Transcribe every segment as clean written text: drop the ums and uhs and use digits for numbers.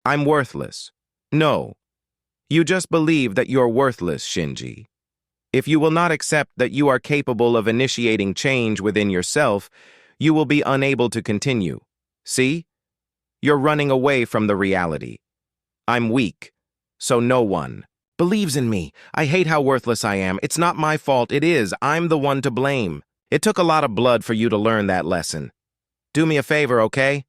I'm worthless. No, you just believe that you're worthless, Shinji. If you will not accept that you are capable of initiating change within yourself, you will be unable to continue. See? You're running away from the reality. I'm weak, so no one believes in me. I hate how worthless I am. It's not my fault. It is. I'm the one to blame. It took a lot of blood for you to learn that lesson. Do me a favor, okay?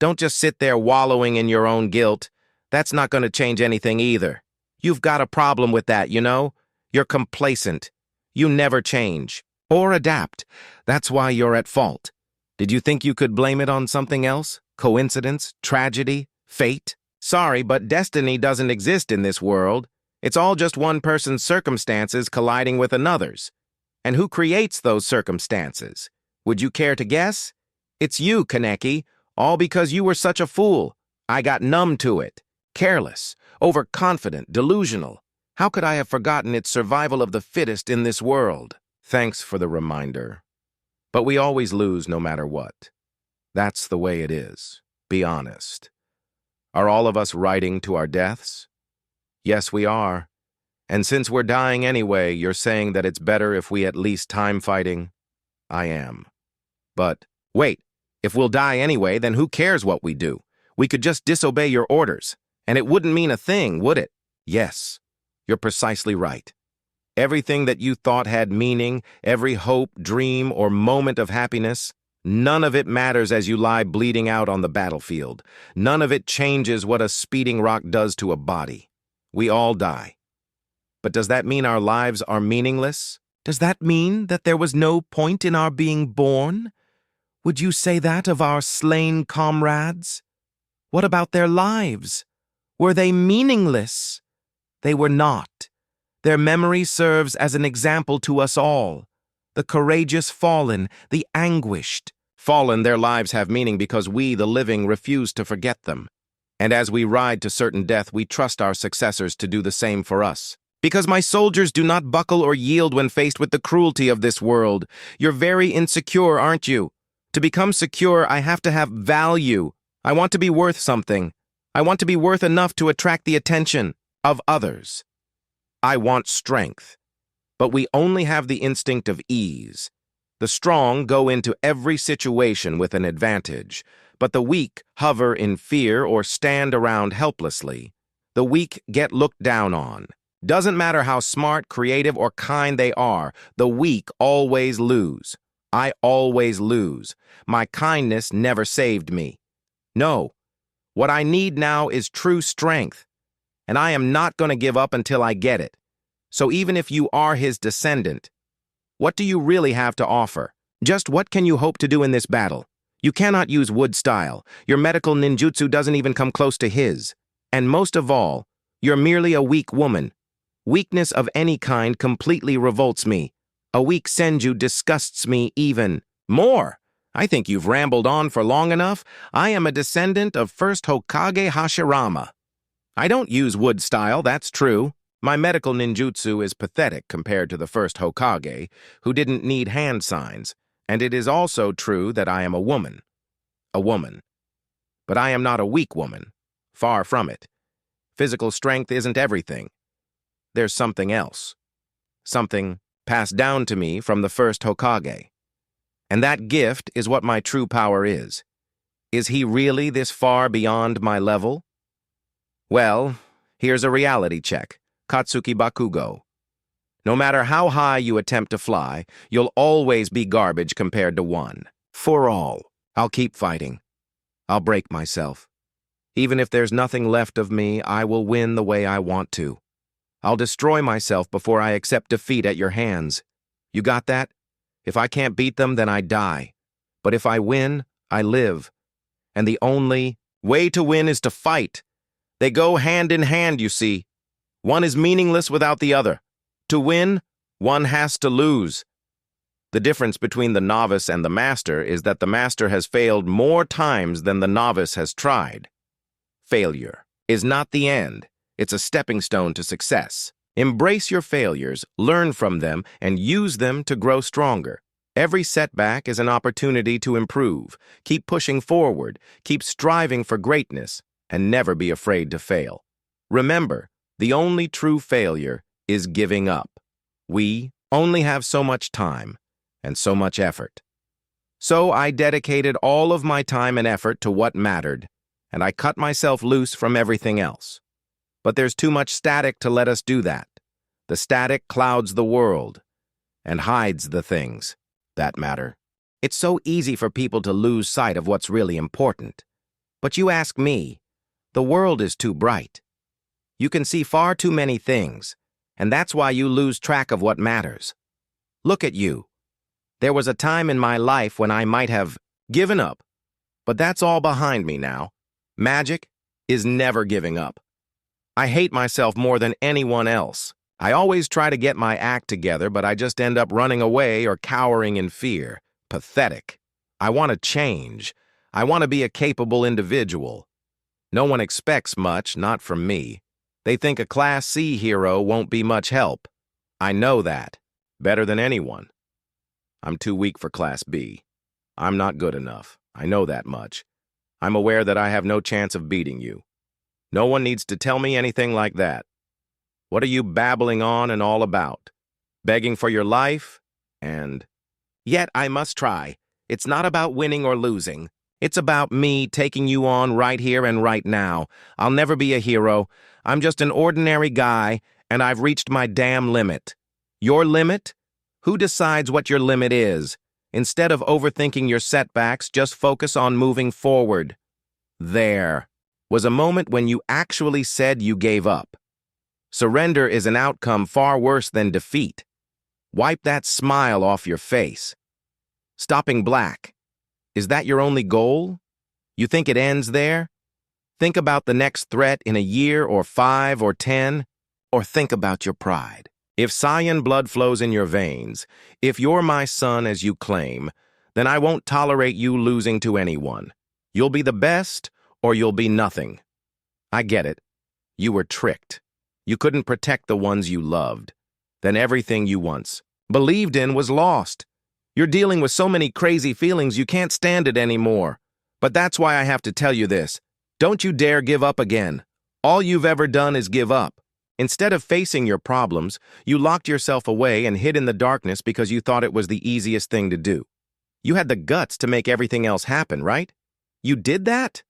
Don't just sit there wallowing in your own guilt. That's not going to change anything either. You've got a problem with that, you know? You're complacent. You never change or adapt. That's why you're at fault. Did you think you could blame it on something else? Coincidence? Tragedy? Fate? Sorry, but destiny doesn't exist in this world. It's all just one person's circumstances colliding with another's. And who creates those circumstances? Would you care to guess? It's you, Kaneki, all because you were such a fool. I got numb to it. Careless, overconfident, delusional. How could I have forgotten it's survival of the fittest in this world? Thanks for the reminder. But we always lose no matter what. That's the way it is. Be honest. Are all of us riding to our deaths? Yes, we are. And since we're dying anyway, you're saying that it's better if we at least time fighting? I am. But, wait, if we'll die anyway, then who cares what we do? We could just disobey your orders, and it wouldn't mean a thing, would it? Yes, you're precisely right. Everything that you thought had meaning, every hope, dream, or moment of happiness, none of it matters as you lie bleeding out on the battlefield. None of it changes what a speeding rock does to a body. We all die. But does that mean our lives are meaningless? Does that mean that there was no point in our being born? Would you say that of our slain comrades? What about their lives? Were they meaningless? They were not. Their memory serves as an example to us all. The courageous fallen, the anguished. Fallen, their lives have meaning because we, the living, refuse to forget them. And as we ride to certain death, we trust our successors to do the same for us. Because my soldiers do not buckle or yield when faced with the cruelty of this world. You're very insecure, aren't you? To become secure, I have to have value. I want to be worth something. I want to be worth enough to attract the attention of others. I want strength. But we only have the instinct of ease. The strong go into every situation with an advantage, but the weak hover in fear or stand around helplessly. The weak get looked down on. Doesn't matter how smart, creative, or kind they are, the weak always lose. I always lose. My kindness never saved me. No, what I need now is true strength, and I am not going to give up until I get it. So even if you are his descendant, what do you really have to offer? Just what can you hope to do in this battle? You cannot use wood style. Your medical ninjutsu doesn't even come close to his. And most of all, you're merely a weak woman. Weakness of any kind completely revolts me. A weak senju disgusts me even more. I think you've rambled on for long enough. I am a descendant of first Hokage Hashirama. I don't use wood style, that's true. My medical ninjutsu is pathetic compared to the first Hokage, who didn't need hand signs, and it is also true that I am a woman. A woman. But I am not a weak woman. Far from it. Physical strength isn't everything. There's something else. Something passed down to me from the first Hokage. And that gift is what my true power is. Is he really this far beyond my level? Well, here's a reality check. Katsuki Bakugo. No matter how high you attempt to fly, you'll always be garbage compared to one. For all, I'll keep fighting. I'll break myself. Even if there's nothing left of me, I will win the way I want to. I'll destroy myself before I accept defeat at your hands. You got that? If I can't beat them, then I die. But if I win, I live. And the only way to win is to fight. They go hand in hand, you see. One is meaningless without the other. To win, one has to lose. The difference between the novice and the master is that the master has failed more times than the novice has tried. Failure is not the end. It's a stepping stone to success. Embrace your failures, learn from them, and use them to grow stronger. Every setback is an opportunity to improve. Keep pushing forward. Keep striving for greatness. and never be afraid to fail. Remember, the only true failure is giving up. We only have so much time and so much effort. So I dedicated all of my time and effort to what mattered, and I cut myself loose from everything else. But there's too much static to let us do that. The static clouds the world and hides the things that matter. It's so easy for people to lose sight of what's really important. But you ask me, the world is too bright. You can see far too many things, and that's why you lose track of what matters. Look at you. There was a time in my life when I might have given up, but that's all behind me now. Magic is never giving up. I hate myself more than anyone else. I always try to get my act together, but I just end up running away or cowering in fear. Pathetic. I want to change. I want to be a capable individual. No one expects much, not from me. They think a Class C hero won't be much help. I know that. Better than anyone. I'm too weak for Class B. I'm not good enough. I know that much. I'm aware that I have no chance of beating you. No one needs to tell me anything like that. What are you babbling on and all about? Begging for your life? And yet I must try. It's not about winning or losing. It's about me taking you on right here and right now. I'll never be a hero. I'm just an ordinary guy, and I've reached my damn limit. Your limit? Who decides what your limit is? Instead of overthinking your setbacks, just focus on moving forward. There was a moment when you actually said you gave up. Surrender is an outcome far worse than defeat. Wipe that smile off your face. Stopping black. Is that your only goal? You think it ends there? Think about the next threat in a year or 5 or 10, or think about your pride. If Saiyan blood flows in your veins, if you're my son as you claim, then I won't tolerate you losing to anyone. You'll be the best or you'll be nothing. I get it. You were tricked. You couldn't protect the ones you loved. Then everything you once believed in was lost. You're dealing with so many crazy feelings you can't stand it anymore. But that's why I have to tell you this. Don't you dare give up again. All you've ever done is give up. Instead of facing your problems, you locked yourself away and hid in the darkness because you thought it was the easiest thing to do. You had the guts to make everything else happen, right? You did that?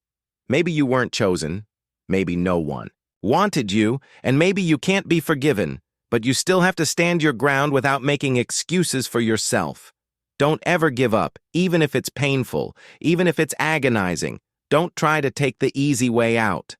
Maybe you weren't chosen. Maybe no one wanted you, and maybe you can't be forgiven, but you still have to stand your ground without making excuses for yourself. Don't ever give up, even if it's painful, even if it's agonizing. Don't try to take the easy way out.